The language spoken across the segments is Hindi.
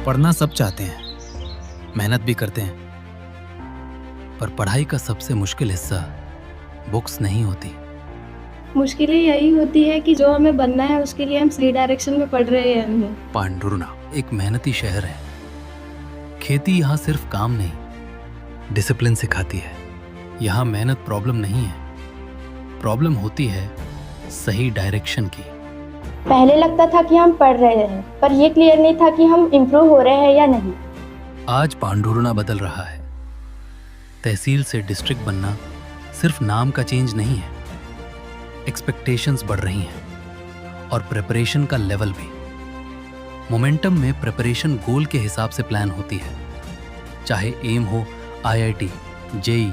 पढ़ना सब चाहते हैं, मेहनत भी करते हैं, पर पढ़ाई का सबसे मुश्किल हिस्सा बुक्स नहीं होती। मुश्किलें यही होती है कि जो हमें बनना है उसके लिए हम सही डायरेक्शन में पढ़ रहे हैं या नहीं। पांडुरना एक मेहनती शहर है। खेती यहाँ सिर्फ काम नहीं, डिसिप्लिन सिखाती है। यहाँ मेहनत प्रॉब्लम नहीं है, प्रॉब्लम होती है सही डायरेक्शन की। पहले लगता था कि हम पढ़ रहे हैं, पर ये क्लियर नहीं था कि हम इम्प्रूव हो रहे हैं या नहीं। आज पांडुरना बदल रहा है। तहसील से डिस्ट्रिक्ट बनना सिर्फ नाम का चेंज नहीं है, एक्सपेक्टेशंस बढ़ रही हैं और प्रिपरेशन का लेवल भी। मोमेंटम में प्रिपरेशन गोल के हिसाब से प्लान होती है, चाहे एम हो IIT, JEE,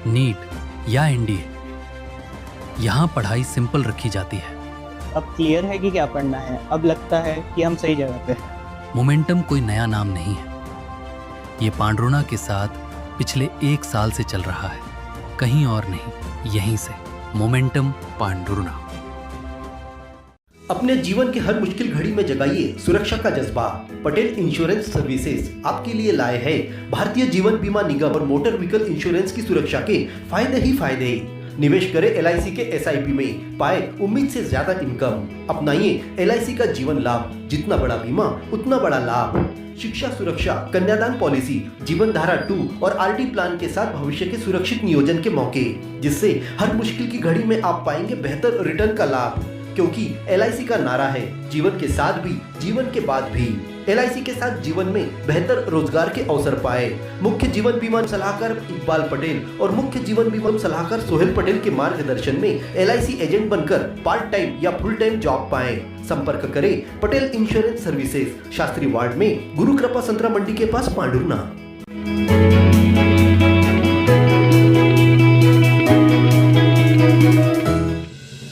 नीट या NDA। यहाँ पढ़ाई सिंपल रखी जाती है। अब क्लियर है कि क्या पढ़ना है, अब लगता है कि हम सही जगह पे हैं। मोमेंटम कोई नया नाम नहीं है, ये पांडुरना के साथ पिछले 1 साल से चल रहा है, कहीं और नहीं, यहीं से। मोमेंटम पांडुरना। अपने जीवन की हर मुश्किल घड़ी में जगाइए सुरक्षा का जज्बा। पटेल इंश्योरेंस सर्विसेज आपके लिए लाए हैं भारतीय जीवन बीमा निगम और मोटर व्हीकल इंश्योरेंस की सुरक्षा के फायदे ही फायदे। निवेश करें LIC के SIP में, पाए उम्मीद से ज्यादा इनकम। अपनाइए LIC का जीवन लाभ, जितना बड़ा बीमा उतना बड़ा लाभ। शिक्षा सुरक्षा, कन्यादान पॉलिसी, जीवन धारा 2 और RD प्लान के साथ भविष्य के सुरक्षित नियोजन के मौके, जिससे हर मुश्किल की घड़ी में आप पाएंगे बेहतर रिटर्न का लाभ। क्योंकि LIC का नारा है जीवन के साथ भी जीवन के बाद भी। LIC के साथ जीवन में बेहतर रोजगार के अवसर पाए। मुख्य जीवन बीमा सलाहकार इकबाल पटेल और मुख्य जीवन बीमा सलाहकार सोहेल पटेल के मार्गदर्शन में LIC एजेंट बनकर पार्ट टाइम या फुल टाइम जॉब पाए। संपर्क करें Patel insurance services, Shastri ward में, गुरु कृपा संतरा मंडी के पास, पांडुरना।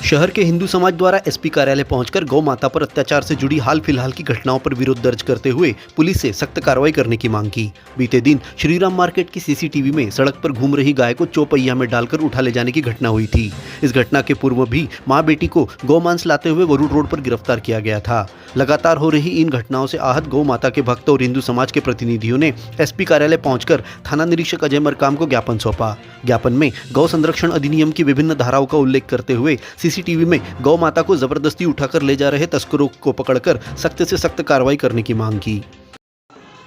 शहर के हिंदू समाज द्वारा SP कार्यालय पहुंचकर गौ माता पर अत्याचार से जुड़ी हाल फिलहाल की घटनाओं पर विरोध दर्ज करते हुए पुलिस से सख्त कार्रवाई करने की मांग की। बीते दिन श्रीराम मार्केट की CCTV में सड़क पर घूम रही गाय को चौपहिया में डालकर उठा ले जाने की घटना हुई थी। इस घटना के पूर्व भी मां बेटी को गौमांस लाते हुए वरुण रोड पर गिरफ्तार किया गया था। लगातार हो रही इन घटनाओं से आहत गौ माता के भक्त और हिंदू समाज के प्रतिनिधियों ने SP कार्यालय पहुंचकर थाना निरीक्षक अजय मरकाम को ज्ञापन सौंपा। ज्ञापन में गौ संरक्षण अधिनियम की विभिन्न धाराओं का उल्लेख करते हुए CCTV में गौ माता को जबरदस्ती उठाकर ले जा रहे तस्करों को पकड़कर सख्त से सख्त कार्रवाई करने की मांग की।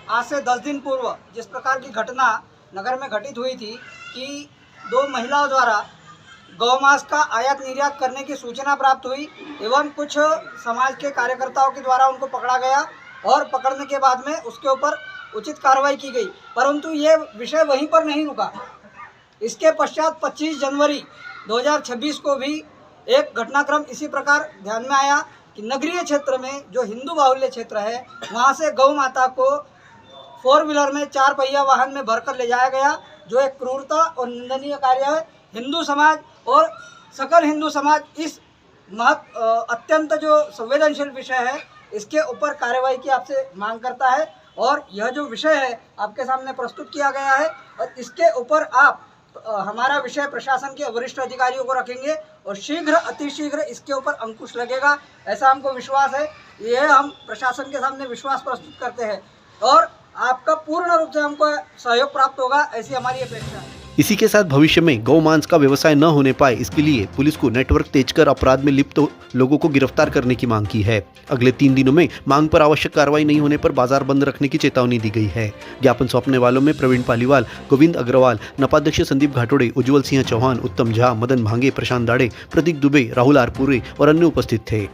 आज से 10 दिन पूर्व जिस प्रकार की घटना नगर में घटित हुई थी कि 2 महिलाओं द्वारा गौमांस का आयात निर्यात करने की सूचना प्राप्त हुई एवं कुछ समाज के कार्यकर्ताओं के द्वारा उनको पकड़ा गया और पकड़ने के बाद में उसके ऊपर उचित कार्रवाई की गई। परंतु ये विषय वहीं पर नहीं रुका। इसके पश्चात 25 जनवरी 2026 को भी एक घटनाक्रम इसी प्रकार ध्यान में आया कि नगरीय क्षेत्र में जो हिंदू बाहुल्य क्षेत्र है वहाँ से गौ माता को 4 व्हीलर में 4 पहिया वाहन में भरकर ले जाया गया, जो एक क्रूरता और निंदनीय कार्य है। हिंदू समाज और सकल हिंदू समाज इस अत्यंत जो संवेदनशील विषय है इसके ऊपर कार्रवाई की आपसे मांग करता है और यह जो विषय है आपके सामने प्रस्तुत किया गया है और इसके ऊपर आप हमारा विषय प्रशासन के वरिष्ठ अधिकारियों को रखेंगे और शीघ्र अतिशीघ्र इसके ऊपर अंकुश लगेगा, ऐसा हमको विश्वास है। यह हम प्रशासन के सामने विश्वास प्रस्तुत करते हैं और आपका पूर्ण रूप से हमको सहयोग प्राप्त होगा, ऐसी हमारी अपेक्षा है। इसी के साथ भविष्य में गौ मांस का व्यवसाय न होने पाए, इसके लिए पुलिस को नेटवर्क तेज कर अपराध में लिप्त लोगों को गिरफ्तार करने की मांग की है। अगले 3 दिनों में मांग पर आवश्यक कार्रवाई नहीं होने पर बाजार बंद रखने की चेतावनी दी गई है। ज्ञापन सौंपने वालों में प्रवीण पालीवाल, गोविंद अग्रवाल, नपाध्यक्ष संदीप घाटोड़े, उज्जवल सिंह चौहान, उत्तम झा, मदन भांगे, प्रशांत दाड़े, प्रतीक दुबे, राहुल आरपुरे और अन्य उपस्थित थे।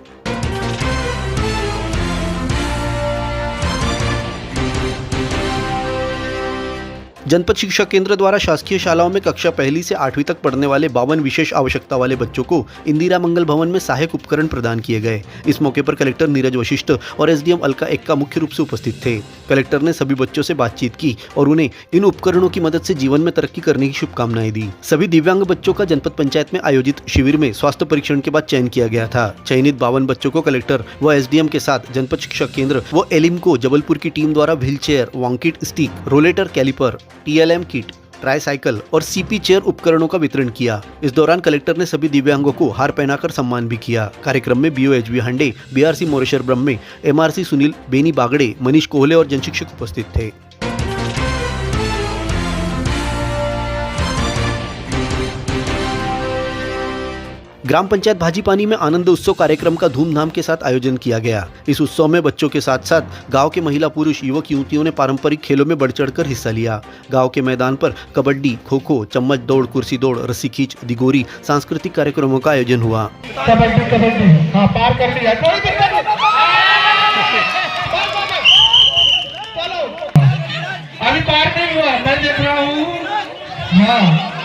जनपद शिक्षा केंद्र द्वारा शासकीय शालाओं में कक्षा 1 से 8वीं तक पढ़ने वाले 52 विशेष आवश्यकता वाले बच्चों को इंदिरा मंगल भवन में सहायक उपकरण प्रदान किए गए। इस मौके पर कलेक्टर नीरज वशिष्ठ और SDM अलका एक्का मुख्य रूप से उपस्थित थे। कलेक्टर ने सभी बच्चों से बातचीत की और उन्हें इन उपकरणों की मदद से जीवन में तरक्की करने की शुभकामनाएं दी। सभी दिव्यांग बच्चों का जनपद पंचायत में आयोजित शिविर में स्वास्थ्य परीक्षण के बाद चयन किया गया था। चयनित 52 बच्चों को कलेक्टर व SDM के साथ जनपद शिक्षा केंद्र व एलिम्को जबलपुर की टीम द्वारा व्हील चेयर, वॉकिट stick, rollator caliper, TLM kit tricycle और सीपी चेयर उपकरणों का वितरण किया। इस दौरान कलेक्टर ने सभी दिव्यांगों को हार पहनाकर सम्मान भी किया। कार्यक्रम में BOHB हांडे, BRC मोरेश्वर ब्रह्मे, MRC सुनील, बेनी बागड़े, मनीष कोहले और जनशिक्षक उपस्थित थे। ग्राम पंचायत भाजीपानी में आनंद उत्सव कार्यक्रम का धूमधाम के साथ आयोजन किया गया। इस उत्सव में बच्चों के साथ साथ गांव के महिला, पुरुष, युवक, युवतियों ने पारंपरिक खेलों में बढ़ चढ़कर हिस्सा लिया। गांव के मैदान पर कबड्डी, खो खो, चम्मच दौड़, कुर्सी दौड़, रस्सी खींच, दिगोरी सांस्कृतिक कार्यक्रमों का आयोजन हुआ। कबड्डी हाँ पार कर लिया, कोई दिक्कत नहीं। चलो अभी पार नहीं हुआ, मैं देख रहा हूँ। हाँ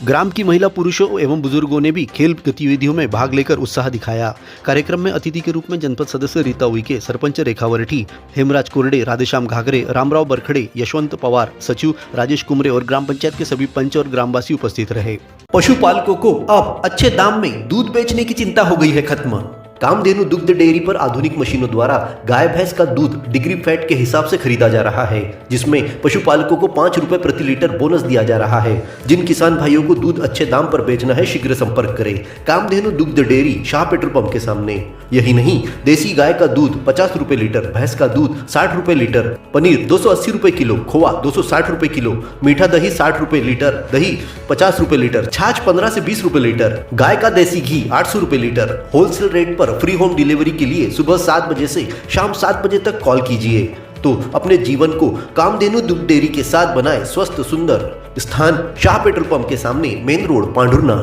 ग्राम की महिला, पुरुषों एवं बुजुर्गों ने भी खेल गतिविधियों में भाग लेकर उत्साह दिखाया। कार्यक्रम में अतिथि के रूप में जनपद सदस्य रीता उइके, सरपंच रेखा वरठी, हेमराज कोरडे, राधेश्याम घाघरे, रामराव बरखड़े, यशवंत पवार, सचिव राजेश कुमरे और ग्राम पंचायत के सभी पंच और ग्रामवासी उपस्थित रहे। पशुपालकों को अब अच्छे दाम में दूध बेचने की चिंता हो गई है खत्म। कामधेनु दुग्ध डेयरी पर आधुनिक मशीनों द्वारा गाय भैंस का दूध डिग्री फैट के हिसाब से खरीदा जा रहा है, जिसमें पशुपालकों को 5 रुपए प्रति लीटर बोनस दिया जा रहा है। जिन किसान भाइयों को दूध अच्छे दाम पर बेचना है, शीघ्र संपर्क करें कामधेनु दुग्ध डेयरी, शाह पेट्रोल पंप के सामने। यही नहीं, देसी गाय का दूध 50 रुपए लीटर, भैंस का दूध 60 रुपए लीटर, पनीर 280 रुपए किलो, खोआ 260 रुपए किलो, मीठा दही 60 रुपए लीटर, दही 50 रुपए लीटर, छाछ 15 से 20 रुपए लीटर, गाय का देसी घी 800 रुपए लीटर। होलसेल रेट पर फ्री होम डिलीवरी के लिए सुबह 7 बजे से शाम 7 बजे तक कॉल कीजिए। तो अपने जीवन को कामधेनु दुग्ध डेयरी के साथ बनाए स्वस्थ सुंदर। स्थान शाह पेट्रोल पंप के सामने, मेन रोड, पांढुर्ना।